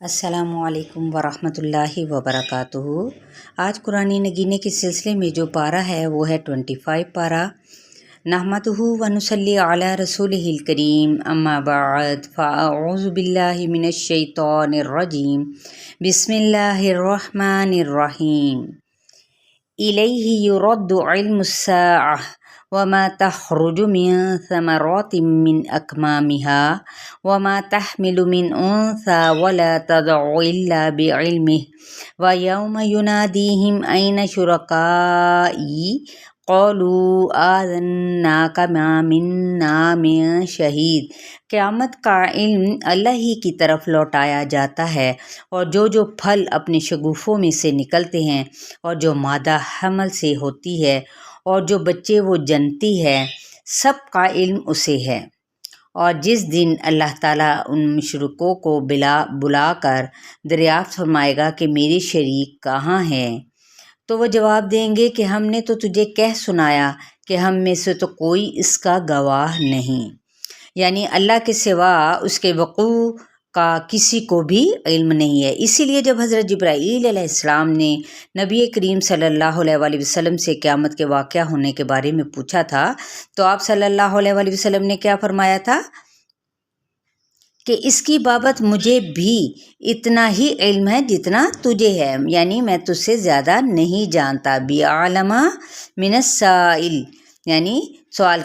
السلام علیکم ورحمۃ اللہ وبرکاتہ۔ آج قرآن نگینے کے سلسلے میں جو پارہ ہے وہ ہے 25 پارہ۔ نحمدہ و نصلی علی رسولہ الکریم، اما بعد فاعوذ باللہ من الشیطان الرجیم، بسم اللہ الرحمن الرحیم۔ الیہ یرد علم الساعہ وما تخرج من ثمرات من اکمامها وما تحمل من انثى ولا تضع الا بعلمه ويوم يناديهم اين شركائي قالوا آذناك ما منا من شہید۔ قیامت کا علم اللہ ہی کی طرف لوٹایا جاتا ہے، اور جو پھل اپنے شگوفوں میں سے نکلتے ہیں، اور جو مادہ حمل سے ہوتی ہے، اور جو بچے وہ جنتی ہے، سب کا علم اسے ہے۔ اور جس دن اللہ تعالیٰ ان مشرکوں کو بلا کر دریافت فرمائے گا کہ میرے شریک کہاں ہیں، تو وہ جواب دیں گے کہ ہم نے تو تجھے کہہ سنایا کہ ہم میں سے تو کوئی اس کا گواہ نہیں، یعنی اللہ کے سوا اس کے وقوع کا کسی کو بھی علم نہیں ہے۔ اسی لیے جب حضرت جبرائیل علیہ السلام نے نبی کریم صلی اللہ علیہ وآلہ وسلم سے قیامت کے واقعہ ہونے کے بارے میں پوچھا تھا، تو آپ صلی اللہ علیہ وآلہ وسلم نے کیا فرمایا تھا کہ اس کی بابت مجھے بھی اتنا ہی علم ہے جتنا تجھے ہے، یعنی میں تجھ سے زیادہ نہیں جانتا۔ بعلم من السائل، یعنی سوال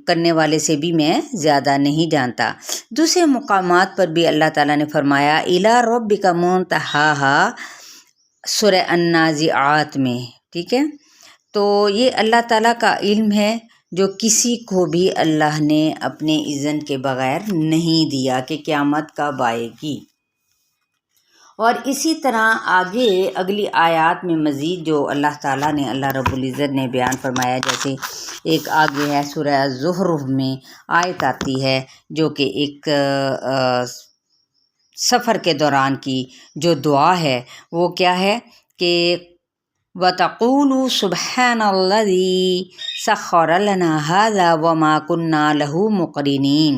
کرنے والے سے بھی میں زیادہ نہیں جانتا۔ دوسرے مقامات پر بھی اللہ تعالیٰ نے فرمایا الی ربک منتہاہا، سورہ النازعات میں، ٹھیک ہے۔ تو یہ اللہ تعالیٰ کا علم ہے جو کسی کو بھی اللہ نے اپنے اذن کے بغیر نہیں دیا کہ قیامت کب آئے گی۔ اور اسی طرح آگے اگلی آیات میں مزید جو اللہ تعالیٰ نے، اللہ رب العزت نے بیان فرمایا، جیسے ایک آگے ہے سورہ الزخرف میں آیت آتی ہے جو کہ ایک سفر کے دوران کی جو دعا ہے وہ کیا ہے کہ وَتَقُولُوا سُبْحَانَ الَّذِي سَخَّرَ لَنَا هَذَا وَمَا كُنَّا لَهُ مُقْرِنِينَ،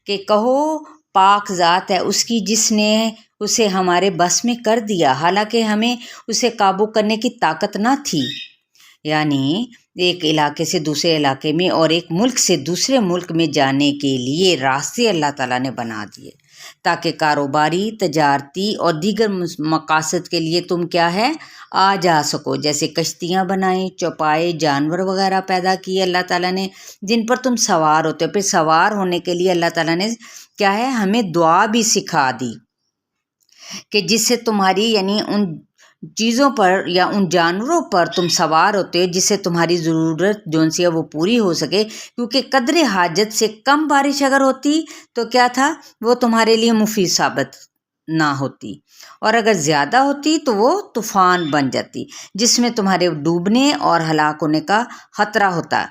کہ کہو پاک ذات ہے اس کی جس نے اسے ہمارے بس میں کر دیا، حالانکہ ہمیں اسے قابو کرنے کی طاقت نہ تھی۔ یعنی ایک علاقے سے دوسرے علاقے میں اور ایک ملک سے دوسرے ملک میں جانے کے لیے راستے اللہ تعالیٰ نے بنا دیے، تاکہ کاروباری، تجارتی اور دیگر مقاصد کے لیے تم کیا ہے آ جا سکو۔ جیسے کشتیاں بنائیں، چوپائے، جانور وغیرہ پیدا کیے اللہ تعالیٰ نے جن پر تم سوار ہوتے ہو۔ پھر سوار ہونے کے لیے اللہ تعالیٰ نے کیا ہے ہمیں دعا بھی سکھا دی کہ جس سے تمہاری، یعنی ان چیزوں پر یا ان جانوروں پر تم سوار ہوتے ہو جس سے تمہاری ضرورت جون سی ہے وہ پوری ہو سکے، کیونکہ قدر حاجت سے کم بارش اگر ہوتی تو کیا تھا وہ تمہارے لیے مفید ثابت نہ ہوتی، اور اگر زیادہ ہوتی تو وہ طوفان بن جاتی جس میں تمہارے ڈوبنے اور ہلاک ہونے کا خطرہ ہوتا۔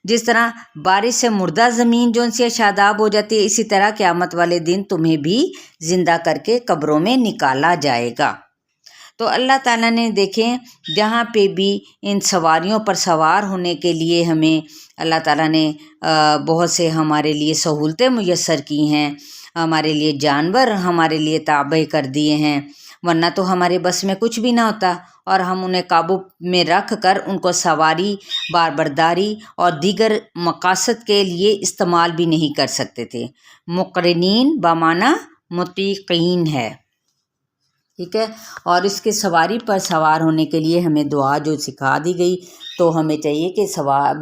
جس طرح بارش سے مردہ زمین جون سی شاداب ہو جاتی ہے، اسی طرح قیامت والے دن تمہیں بھی زندہ کر کے قبروں میں نکالا جائے گا۔ تو اللہ تعالیٰ نے دیکھیں جہاں پہ بھی ان سواریوں پر سوار ہونے کے لیے ہمیں اللہ تعالیٰ نے بہت سے ہمارے لیے سہولتیں میسر کی ہیں، ہمارے لیے جانور ہمارے لیے تابع کر دیے ہیں، ورنہ تو ہمارے بس میں کچھ بھی نہ ہوتا، اور ہم انہیں قابو میں رکھ کر ان کو سواری، باربرداری اور دیگر مقاصد کے لیے استعمال بھی نہیں کر سکتے تھے۔ مقرنین بمعنی مطیقین ہے، ٹھیک ہے۔ اور اس کے سواری پر سوار ہونے کے لیے ہمیں دعا جو سکھا دی گئی، تو ہمیں چاہیے کہ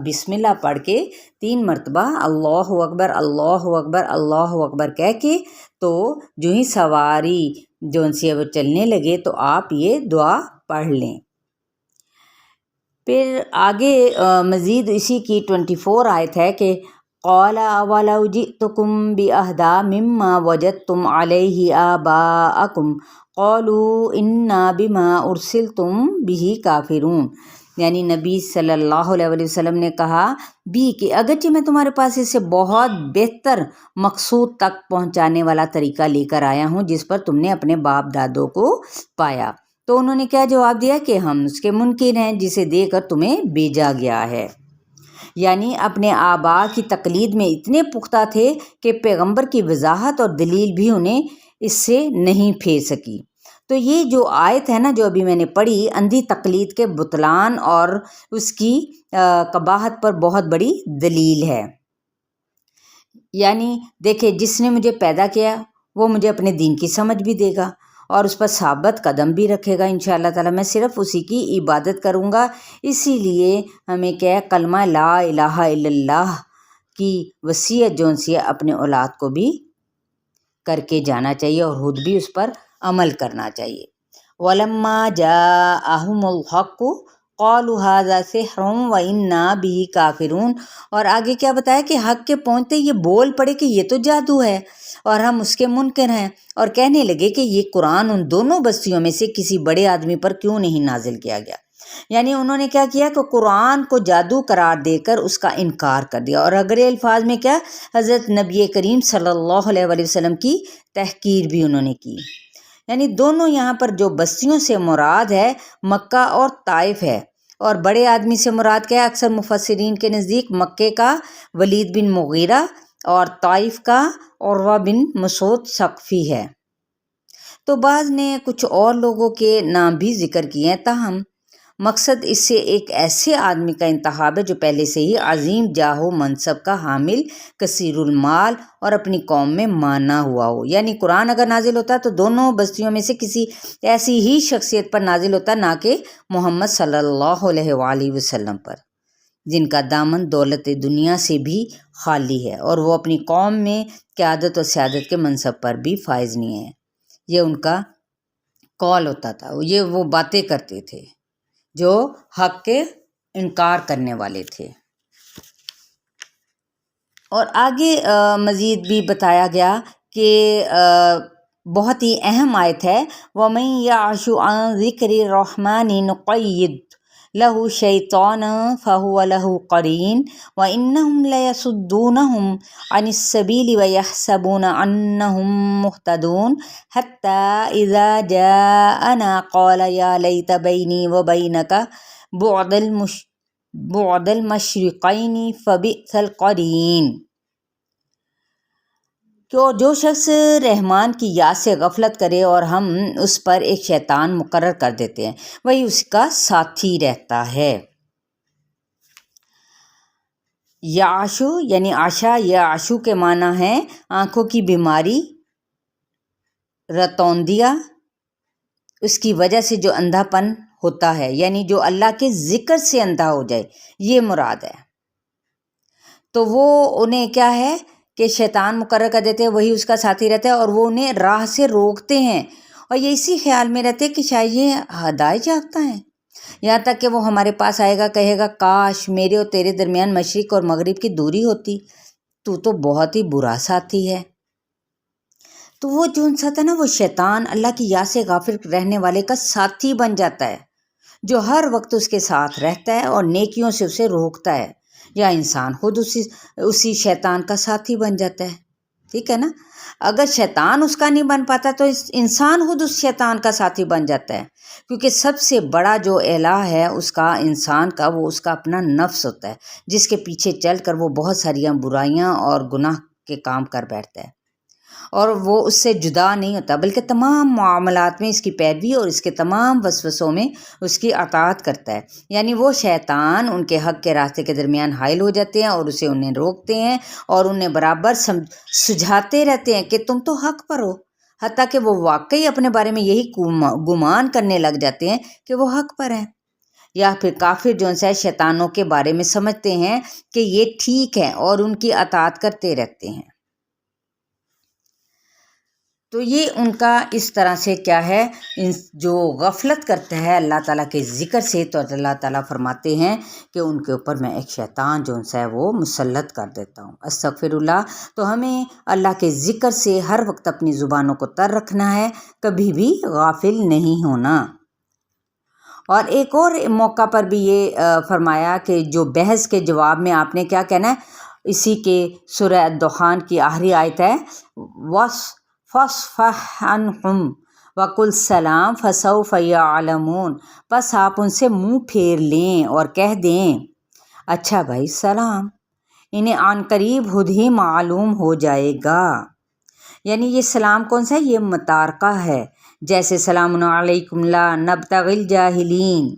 بسم اللہ پڑھ کے 3 مرتبہ اللہ اکبر اللہ اکبر اللہ اکبر کہہ کے، تو جو ہی سواری جون سی وہ چلنے لگے تو آپ یہ دعا پڑھ لیں۔ پھر آگے مزید اسی کی 24 آیت ہے کہ قَالَ أَوَلَوْ جِئْتُكُمْ بِأَهْدَىٰ مِمَّا وَجَدتُّمْ عَلَيْهِ آبَاءَكُمْ قَالُوا إِنَّا بِمَا أُرْسِلْتُمْ بِهِ كَافِرُونَ، یعنی نبی صلی اللہ علیہ وسلم نے کہا بھی کہ اگرچہ میں تمہارے پاس اسے بہت بہتر مقصود تک پہنچانے والا طریقہ لے کر آیا ہوں جس پر تم نے اپنے باپ دادوں کو پایا، تو انہوں نے کیا جواب دیا کہ ہم اس کے منکر ہیں جسے دے کر تمہیں بھیجا گیا ہے۔ یعنی اپنے آباء کی تقلید میں اتنے پختہ تھے کہ پیغمبر کی وضاحت اور دلیل بھی انہیں اس سے نہیں پھیر سکی۔ تو یہ جو آیت ہے نا جو ابھی میں نے پڑھی، اندھی تقلید کے بطلان اور اس کی قباحت پر بہت بڑی دلیل ہے۔ یعنی دیکھیں، جس نے مجھے پیدا کیا وہ مجھے اپنے دین کی سمجھ بھی دے گا اور اس پر ثابت قدم بھی رکھے گا انشاءاللہ تعالی۔ میں صرف اسی کی عبادت کروں گا۔ اسی لیے ہمیں کیا ہے، کلمہ لا الہ الا اللہ کی وصیت جو سی اپنے اولاد کو بھی کر کے جانا چاہیے اور خود بھی اس پر عمل کرنا چاہیے۔ وَلَمَّا جَاءَهُمُ الْحَقُّ قَالُوا هَذَا سِحْرٌ وَإِنَّا بِهِ كَافِرُونَ۔ اور آگے کیا بتایا کہ حق کے پہنچتے یہ بول پڑے کہ یہ تو جادو ہے اور ہم اس کے منکر ہیں، اور کہنے لگے کہ یہ قرآن ان دونوں بستیوں میں سے کسی بڑے آدمی پر کیوں نہیں نازل کیا گیا۔ یعنی انہوں نے کیا کیا کہ قرآن کو جادو قرار دے کر اس کا انکار کر دیا، اور اگرے الفاظ میں کیا، حضرت نبی کریم صلی اللہ علیہ وآلہ وسلم کی تحقیر بھی انہوں نے کی۔ یعنی دونوں یہاں پر جو بستیوں سے مراد ہے مکہ اور طائف ہے، اور بڑے آدمی سے مراد کیا ہے، اکثر مفسرین کے نزدیک مکے کا ولید بن مغیرہ اور طائف کا عروہ بن مسعود ثقفی ہے۔ تو بعض نے کچھ اور لوگوں کے نام بھی ذکر کیے ہیں، تاہم مقصد اس سے ایک ایسے آدمی کا انتخاب ہے جو پہلے سے ہی عظیم جاہ و منصب کا حامل، کثیر المال اور اپنی قوم میں مانا ہوا ہو۔ یعنی قرآن اگر نازل ہوتا تو دونوں بستیوں میں سے کسی ایسی ہی شخصیت پر نازل ہوتا، نہ کہ محمد صلی اللہ علیہ وآلہ وسلم پر، جن کا دامن دولت دنیا سے بھی خالی ہے اور وہ اپنی قوم میں قیادت و سیادت کے منصب پر بھی فائز نہیں ہے۔ یہ ان کا قول ہوتا تھا، یہ وہ باتیں کرتے تھے جو حق کے انکار کرنے والے تھے۔ اور آگے مزید بھی بتایا گیا کہ بہت ہی اہم آیت ہے، وَمَن يَعْشُ عَن ذِكْرِ الرَّحْمَنِ نُقَيِّضْ لَهُ شَيْطَانًا فَهُوَ لَهُ قَرِينٌ وَإِنَّهُمْ لَيَصُدُّونَهُمْ عَنِ السَّبِيلِ وَيَحْسَبُونَ أَنَّهُمْ مُهْتَدُونَ حَتَّى إِذَا جَاءَنَا قَالَ يَا لَيْتَ بَيْنِي وَبَيْنَكَ بُعْدَ الْمَشْرِقَيْنِ فَبِئْسَ الْقَرِينُ۔ کہ جو شخص رحمان کی یاد سے غفلت کرے اور ہم اس پر ایک شیطان مقرر کر دیتے ہیں، وہی اس کا ساتھی رہتا ہے۔ یعشو یعنی عشا، یعشو کے معنی ہے آنکھوں کی بیماری، رتوندیا، اس کی وجہ سے جو اندھا پن ہوتا ہے، یعنی جو اللہ کے ذکر سے اندھا ہو جائے، یہ مراد ہے۔ تو وہ انہیں کیا ہے کہ شیطان مقرر کر دیتے ہیں، وہی اس کا ساتھی رہتا ہے اور وہ انہیں راہ سے روکتے ہیں، اور یہ اسی خیال میں رہتے ہیں کہ شاید یہ ہدایت یافتہ ہیں، یہاں تک کہ وہ ہمارے پاس آئے گا، کہے گا کاش میرے اور تیرے درمیان مشرق اور مغرب کی دوری ہوتی، تو بہت ہی برا ساتھی ہے۔ تو وہ جو انسان تھا نا، وہ شیطان اللہ کی یاد سے غافل رہنے والے کا ساتھی بن جاتا ہے، جو ہر وقت اس کے ساتھ رہتا ہے اور نیکیوں سے اسے روکتا ہے، یا انسان خود اسی شیطان کا ساتھی بن جاتا ہے۔ ٹھیک ہے نا؟ اگر شیطان اس کا نہیں بن پاتا تو انسان خود اس شیطان کا ساتھی بن جاتا ہے، کیونکہ سب سے بڑا جو الہ ہے اس کا، انسان کا، وہ اس کا اپنا نفس ہوتا ہے، جس کے پیچھے چل کر وہ بہت ساری برائیاں اور گناہ کے کام کر بیٹھتا ہے، اور وہ اس سے جدا نہیں ہوتا، بلکہ تمام معاملات میں اس کی پیروی اور اس کے تمام وسوسوں میں اس کی اطاعت کرتا ہے۔ یعنی وہ شیطان ان کے حق کے راستے کے درمیان حائل ہو جاتے ہیں اور اسے انہیں روکتے ہیں اور انہیں برابر سجھاتے رہتے ہیں کہ تم تو حق پر ہو، حتیٰ کہ وہ واقعی اپنے بارے میں یہی گمان کرنے لگ جاتے ہیں کہ وہ حق پر ہیں۔ یا پھر کافر جو ہے شیطانوں کے بارے میں سمجھتے ہیں کہ یہ ٹھیک ہے اور ان کی اطاعت کرتے رہتے ہیں۔ تو یہ ان کا اس طرح سے کیا ہے، جو غفلت کرتا ہے اللہ تعالیٰ کے ذکر سے، تو اللہ تعالیٰ فرماتے ہیں کہ ان کے اوپر میں ایک شیطان جو ہے وہ مسلط کر دیتا ہوں۔ استغفر اللہ۔ تو ہمیں اللہ کے ذکر سے ہر وقت اپنی زبانوں کو تر رکھنا ہے، کبھی بھی غافل نہیں ہونا۔ اور ایک اور موقع پر بھی یہ فرمایا کہ جو بحث کے جواب میں آپ نے کیا کہنا ہے، اسی کے سورہ الدخان کی آخری آیت ہے، فَاصْفَحْ عَنْهُمْ وَقُلْ سَلَامٌ فَسَوْفَ يَعْلَمُونَ۔ بس آپ ان سے منہ پھیر لیں اور کہہ دیں اچھا بھائی سلام، انہیں عن قریب خود ہی معلوم ہو جائے گا۔ یعنی یہ سلام کون سا ہے؟ یہ متارکہ ہے، جیسے سلام علیکم لا نبتغی الجاہلین،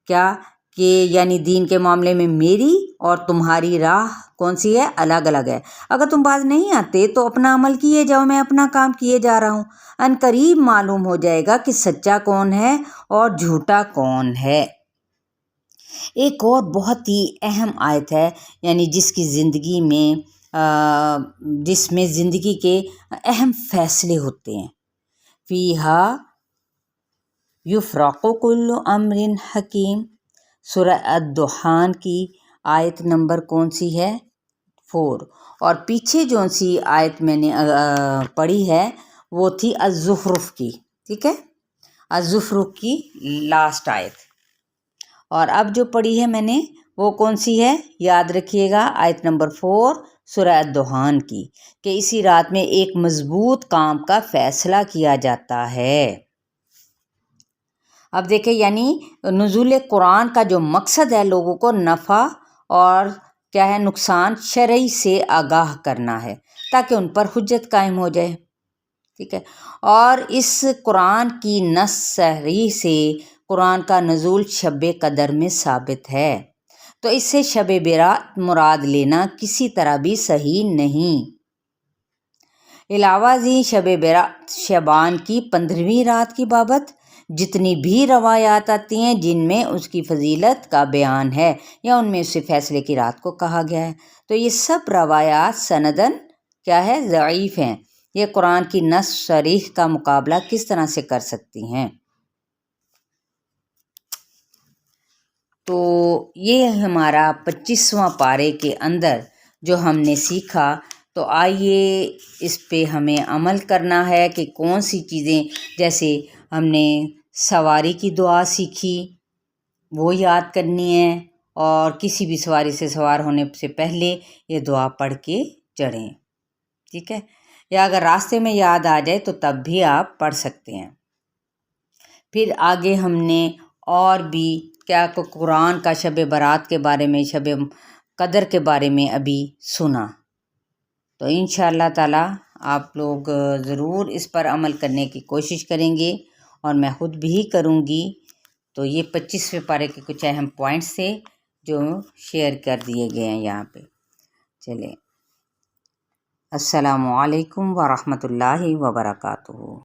کیا کہ یعنی دین کے معاملے میں میری اور تمہاری راہ کون سی ہے؟ الگ الگ ہے۔ اگر تم باز نہیں آتے تو اپنا عمل کیے جاؤ، میں اپنا کام کیے جا رہا ہوں، ان قریب معلوم ہو جائے گا کہ سچا کون ہے اور جھوٹا کون ہے۔ ایک اور بہت ہی اہم آیت ہے، یعنی جس میں زندگی کے اہم فیصلے ہوتے ہیں، فیہا یفرق کل امر حکیم، سورہ الدخان کی آیت نمبر کون سی ہے؟ 4۔ اور پیچھے جو سی آیت میں نے پڑھی ہے وہ تھی الزخرف کی، ٹھیک ہے، الزخرف کی لاسٹ آیت۔ اور اب جو پڑھی ہے میں نے وہ کون سی ہے؟ یاد رکھیے گا، آیت نمبر 4 سورہ الدخان کی، کہ اسی رات میں ایک مضبوط کام کا فیصلہ کیا جاتا ہے۔ اب دیکھیں، یعنی نزول قرآن کا جو مقصد ہے لوگوں کو نفع اور کیا ہے نقصان شرعی سے آگاہ کرنا ہے، تاکہ ان پر حجت قائم ہو جائے، ٹھیک ہے۔ اور اس قرآن کی نص صحیح سے قرآن کا نزول شب قدر میں ثابت ہے، تو اس سے شب برات مراد لینا کسی طرح بھی صحیح نہیں۔ علاوہ ازیں شب برات شعبان کی 15ویں رات کی بابت جتنی بھی روایات آتی ہیں جن میں اس کی فضیلت کا بیان ہے یا ان میں اسے فیصلے کی رات کو کہا گیا ہے، تو یہ سب روایات سندن کیا ہے؟ ضعیف ہیں۔ یہ قرآن کی نص صریح کا مقابلہ کس طرح سے کر سکتی ہیں؟ تو یہ ہمارا 25واں پارے کے اندر جو ہم نے سیکھا، تو آئیے اس پہ ہمیں عمل کرنا ہے کہ کون سی چیزیں، جیسے ہم نے سواری کی دعا سیکھی وہ یاد کرنی ہے، اور کسی بھی سواری سے سوار ہونے سے پہلے یہ دعا پڑھ کے چڑھیں، ٹھیک ہے، یا اگر راستے میں یاد آ جائے تو تب بھی آپ پڑھ سکتے ہیں۔ پھر آگے ہم نے اور بھی کیا قرآن کا شب برات کے بارے میں، شب قدر کے بارے میں ابھی سنا، تو انشاءاللہ تعالی آپ لوگ ضرور اس پر عمل کرنے کی کوشش کریں گے، اور میں خود بھی کروں گی۔ تو یہ 25ویں پارے کے کچھ اہم پوائنٹس تھے جو شیئر کر دیے گئے ہیں یہاں پہ۔ چلیں، السلام علیکم ورحمۃ اللہ وبرکاتہ۔